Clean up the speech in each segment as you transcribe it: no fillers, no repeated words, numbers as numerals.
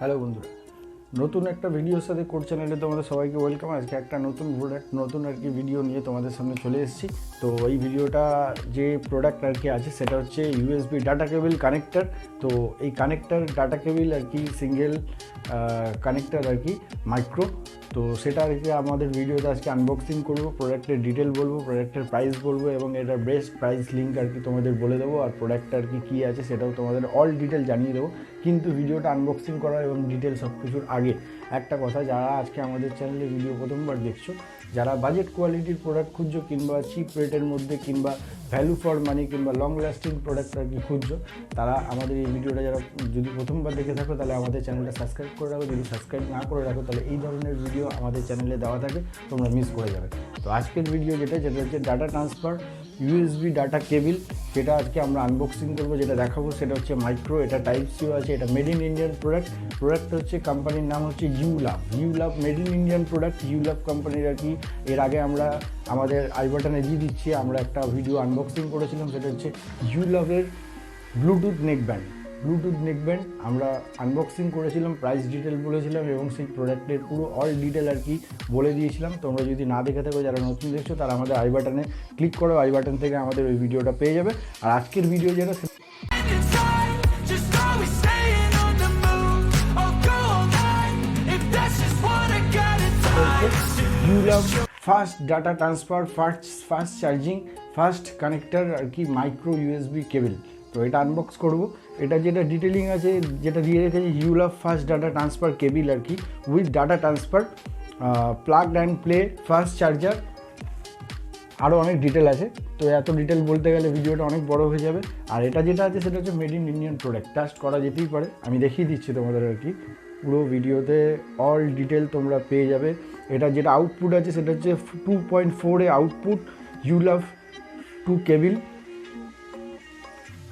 Hello বন্ধুরা, নতুন একটা ভিডিওর সাথে কোড চ্যানেলে তোমাদের সবাইকে ওয়েলকাম। আজকে একটা নতুন প্রোডাক্ট নতুন আর কি ভিডিও নিয়ে তোমাদের সামনে চলে এসেছি। তো এই ভিডিওটা যে প্রোডাক্ট আর কি আছে সেটা হচ্ছে ইউএসবি ডাটা কেবল কানেক্টার। তো এই কানেক্টার ডাটা কেবল আর কি সিঙ্গেল কানেক্টার আর কি মাইক্রো। তো সেটা আর কি আমাদের ভিডিওতে আজকে আনবক্সিং করবো, প্রোডাক্টের ডিটেল বলবো, প্রোডাক্টের প্রাইস বলবো এবং এটার বেস্ট প্রাইস লিঙ্ক আর কি তোমাদের বলে দেবো। আর প্রোডাক্টটা আর কি কী আছে সেটাও তোমাদের অল ডিটেল জানিয়ে দেবো। কিন্তু ভিডিওটা আনবক্সিং করা এবং ডিটেল সব কিছুর আগে একটা কথা, যারা আজকে আমাদের চ্যানেলে ভিডিও প্রথমবার দেখছো, যারা বাজেট কোয়ালিটির প্রোডাক্ট খুঁজছো কিংবা চিপ রেটের মধ্যে কিংবা ভ্যালু ফর মানি কিংবা লং লাস্টিং প্রোডাক্ট আর কি খুঁজছো, তারা আমাদের এই ভিডিওটা যারা যদি প্রথমবার দেখে থাকো তাহলে আমাদের চ্যানেলটা সাবস্ক্রাইব করে রাখো। যদি সাবস্ক্রাইব না করে রাখো তাহলে এই ধরনের ভিডিও আমাদের চ্যানেলে দেওয়া থাকে, তোমরা মিস করে যাবে। তো আজকের ভিডিও যেটা হচ্ছে data transfer USB data cable, সেটা আজকে আমরা আনবক্সিং করবো। যেটা দেখাবো সেটা হচ্ছে মাইক্রো, এটা টাইপ সিও আছে, এটা মেড ইন ইন্ডিয়ান প্রোডাক্ট হচ্ছে কোম্পানির নাম হচ্ছে ইউলাভ মেড ইন ইন্ডিয়ান প্রোডাক্ট। ইউলাভ কোম্পানির আর কি এর আগে আমরা আমাদের আই বাটনে দিয়ে দিচ্ছি, আমরা একটা ভিডিও আনবক্সিং করেছিলাম, সেটা হচ্ছে ইউলাভের ব্লুটুথ নেকব্যান্ড আমরা আনবক্সিং করেছিলাম, প্রাইস ডিটেল বলেছিলাম এবং সেই প্রোডাক্টের পুরো অল ডিটেল আর কি বলে দিয়েছিলাম। তোমরা যদি না দেখে থাকো, যারা নতুন দেখছো, তারা আমাদের আই বাটনে ক্লিক করো, আই বাটন থেকে আমাদের ওই ভিডিওটা পেয়ে যাবে। আর আজকের ভিডিও যেটা ইউলাভ fast data transfer, fast charging, fast connector আর কি মাইক্রো ইউএসবি কেবল। তো এটা আনবক্স করবো। এটা যেটা ডিটেলিং আছে, যেটা দিয়ে রেখেছে ইউলাভ ফাস্ট ডাটা ট্রান্সফার কেবল আর কি with data transfer, plug and play, fast charger, আরও অনেক ডিটেল আছে। তো এত ডিটেল বলতে গেলে ভিডিওটা অনেক বড় হয়ে যাবে। আর এটা যেটা আছে সেটা হচ্ছে made in Indian product, trust করা যেতেই পারে। আমি দেখিয়ে দিচ্ছি তোমাদের আর কি পুরো ভিডিওতে অল ডিটেল তোমরা পেয়ে যাবে। এটা যেটা আউটপুট আছে সেটা হচ্ছে 2.4 আউটপুট ইউলাভ 2 কেবল।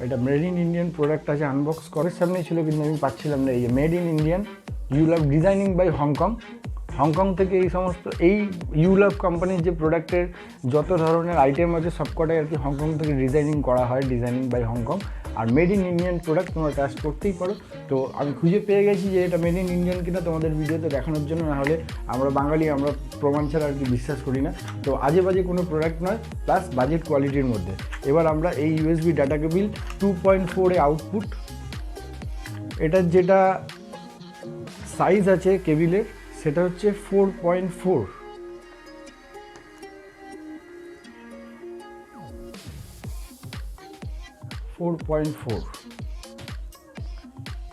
এটা মেড ইন ইন্ডিয়ান প্রোডাক্ট আছে, আনবক্স করার সামনেই ছিল কিন্তু আমি পাচ্ছিলাম না। এই মেড ইন ইন্ডিয়ান ইউলাভ ডিজাইনিং বাই হংকং থেকে এই সমস্ত এই ইউলাভ কোম্পানির যে প্রোডাক্টের যত ধরনের আইটেম আছে সবকটাই আর কি হংকং থেকে ডিজাইনিং করা হয়, ডিজাইনিং বাই হংকং। আর মেড ইন ইন্ডিয়ান প্রোডাক্ট তোমরা ট্রাস্ট করতেই পারো। তো আমি খুঁজে পেয়ে গেছি যে এটা মেড ইন ইন্ডিয়ান কিনা তোমাদের ভিডিওতে দেখানোর জন্য, নাহলে আমরা বাঙালি, আমরা প্রমাণ ছাড়া আর কি বিশ্বাস করি না। তো আজে বাজে কোনো প্রোডাক্ট নয়, প্লাস বাজেট কোয়ালিটির মধ্যে। এবার আমরা এই ইউএসবি ডাটা কেবল 2.4 আউটপুট, এটার যেটা সাইজ আছে কেবিলের সেটা হচ্ছে 4.4।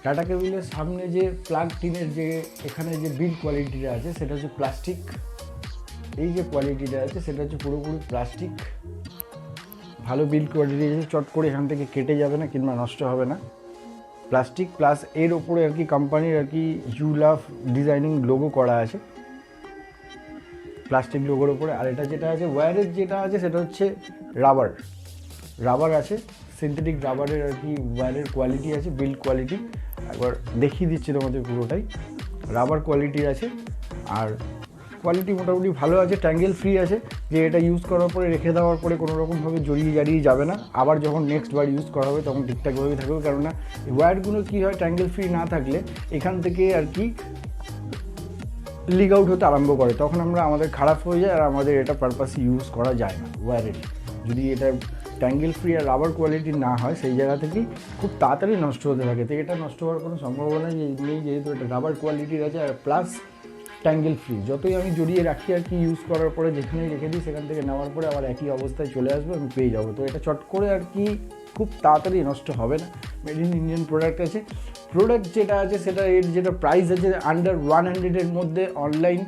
ডাটা কেবিলের সামনে যে প্লাগ টিনের যে এখানে যে বিল্ড কোয়ালিটিটা আছে সেটা হচ্ছে প্লাস্টিক। এই যে কোয়ালিটিটা আছে সেটা হচ্ছে পুরোপুরি প্লাস্টিক, ভালো বিল্ড কোয়ালিটি আছে, চট করে এখান থেকে কেটে যাবে না কিংবা নষ্ট হবে না। প্লাস্টিক প্লাস এর ওপরে আর কি কোম্পানির আর কি ইউলাভ ডিজাইনিং লোগো করা আছে প্লাস্টিক লোগোর ওপরে। আর এটা যেটা আছে ওয়্যারের যেটা আছে সেটা হচ্ছে রাবার আছে, সিনথেটিক রাবারের আর কি ওয়্যারের কোয়ালিটি আছে, বিল্ড কোয়ালিটি। একবার দেখিয়ে দিচ্ছি তোমাদের পুরোটাই রাবার কোয়ালিটির আছে। আর কোয়ালিটি মোটামুটি ভালো আছে, ট্যাঙ্গেল ফ্রি আছে, যে এটা ইউজ করার পরে রেখে দেওয়ার পরে কোনো রকমভাবে জড়িয়ে যাবে না। আবার যখন নেক্সট বার ইউজ করা হবে তখন ঠিকঠাকভাবে থাকবে। কেননা ওয়্যারগুলো কী হয়, ট্যাঙ্গেল ফ্রি না থাকলে এখান থেকে আর কি লিক আউট হতে আরম্ভ করে, তখন আমাদের খারাপ হয়ে যায় আর আমাদের এটা পারপাসে ইউজ করা যায় না। ওয়্যারের যদি এটা ট্যাঙ্গেল ফ্রি আর রাবার কোয়ালিটি না হয়, সেই জায়গা থেকেই খুব তাড়াতাড়ি নষ্ট হতে থাকে। তো এটা নষ্ট হওয়ার কোনো সম্ভাবনা নেই, যেহেতু এটা রাবার কোয়ালিটির আছে আর প্লাস ট্যাঙ্গেল ফ্রি। যতই আমি জড়িয়ে রাখি আর কি ইউজ করার পরে যেখানেই রেখে দিই সেখান থেকে নেওয়ার পরে আবার একই অবস্থায় চলে আসবে, আমি পেয়ে যাবো। তো এটা চট করে আর কি খুব তাড়াতাড়ি নষ্ট হবে না। মেড ইন ইন্ডিয়ান প্রোডাক্ট আছে। প্রোডাক্ট যেটা আছে সেটা এর যেটা প্রাইস আছে আন্ডার 100-এর মধ্যে, অনলাইন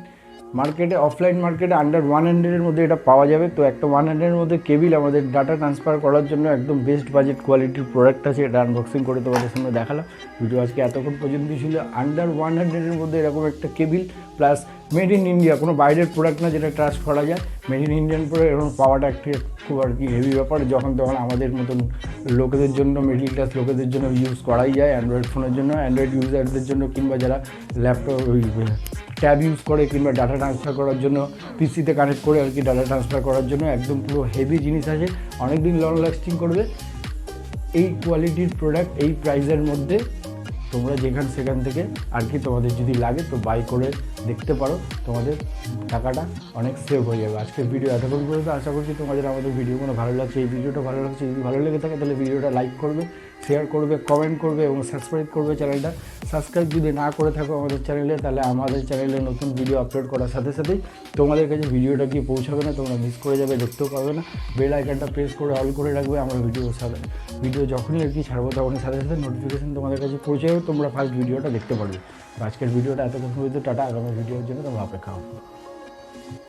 মার্কেটে, অফলাইন মার্কেটে আন্ডার 100-এর মধ্যে এটা পাওয়া যাবে। তো একটা 100-এর মধ্যে কেবিল আমাদের ডাটা ট্রান্সফার করার জন্য একদম বেস্ট বাজেট কোয়ালিটির প্রোডাক্ট আছে। এটা আনবক্সিং করে তোমাদের সামনে দেখালাম। ভিডিও আজকে এতক্ষণ পর্যন্ত ছিল। আন্ডার 100-এর মধ্যে এরকম একটা cable plus made in India, কোনো বাইরের প্রোডাক্ট না, যেটা ট্রাস্ট করা যায়। মেড ইন ইন্ডিয়ান প্রোডাক্ট এরকম পাওয়াটা একটি খুব আর কি হেভি ব্যাপার। যখন তখন আমাদের মতন লোকেদের জন্য, মিডল ক্লাস লোকেদের জন্য ইউজ করাই যায়। অ্যান্ড্রয়েড ফোনের জন্য, অ্যান্ড্রয়েড ইউজারদের জন্য, কিংবা যারা ল্যাপটপ ট্যাব ইউজ করে কিংবা ডাটা ট্রান্সফার করার জন্য পিসিতে কানেক্ট করে আর কি ডাটা ট্রান্সফার করার জন্য একদম পুরো হেভি জিনিস আছে, অনেক দিন লং লাস্টিং করবে। এই কোয়ালিটির প্রোডাক্ট এই প্রাইসের মধ্যে তোমরা সেখান থেকে আর কি তোমাদের যদি লাগে তো বাই করে দেখতে পারো, তোমাদের টাকাটা অনেক সেভ হয়ে যাবে। আজকের ভিডিও এতক্ষণ পর্যন্ত, আশা করছি তোমাদের আমাদের ভিডিওগুলো ভালো লাগছে। এই ভিডিওটা ভালো লাগছে, যদি ভালো লেগে থাকে তাহলে ভিডিওটা লাইক করবে, শেয়ার করবে, কমেন্ট করবে এবং সাবস্ক্রাইব করবে চ্যানেলটা। সাবস্ক্রাইব যদি না করে থাকো আমাদের চ্যানেলে, তাহলে আমাদের চ্যানেলে নতুন ভিডিও আপলোড করার সাথে সাথেই তোমাদের কাছে ভিডিওটা গিয়ে পৌঁছাবে না, তোমরা মিস করে যাবে, দেখতেও পাবে না। বেল আইকনটা প্রেস করে অল করে রাখবে, আমরা ভিডিও যখনই আর কি ছাড়বো তখনই সাথে সাথে নোটিফিকেশান তোমাদের কাছে পৌঁছে যাবে, তোমরা ফার্স্ট ভিডিওটা দেখতে পারবে। আজকের ভিডিওটা এতক্ষণ পর্যন্ত, টাটা। আগামী ভিডিওর জন্য তোমরা অপেক্ষা করো।